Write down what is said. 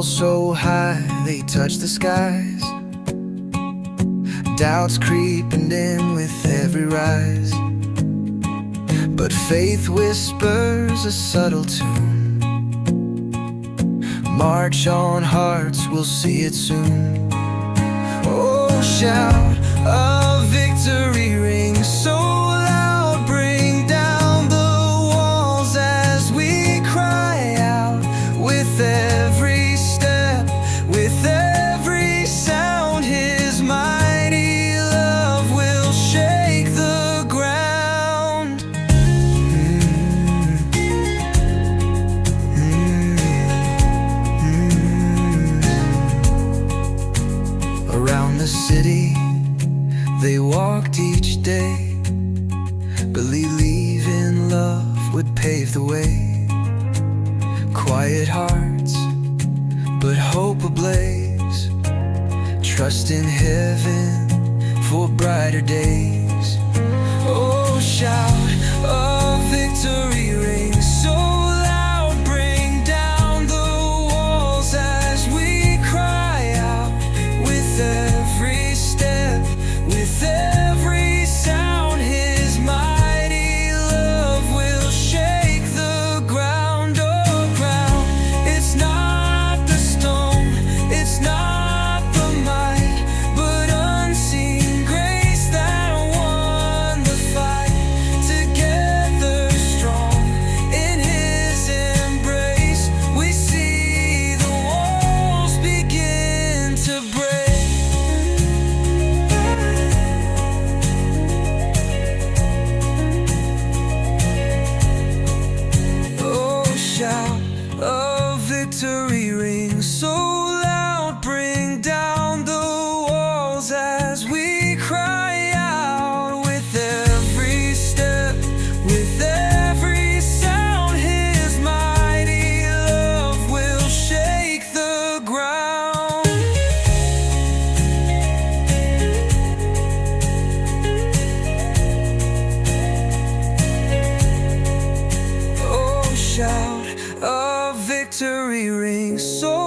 Walls so high they touch the skies, doubts creeping in with every rise. But faith whispers a subtle tune. March on, hearts, we'll see it soon. Oh, shout of victory rings so loud, bring down the walls as we cry out. With every step, with every sound, His mighty love will shake the ground. Around the city they walked each day, believing love would pave the way. Quiet hearts, but hope ablaze, trust in heaven for brighter days. Oh, shout of victory rings so loud, bring down the walls as we cry out. With every step, with every sound, His mighty love will shake the ground. Oh, ground. It's not the stone, it's not the might, but unseen grace that won the fight. Together strong in His embrace, we see the walls begin to break. Oh, shout of victory rings so loud, bring down the walls as we cry out. With every step, with every sound, His mighty love will shake the ground. Oh, shout of victory rings so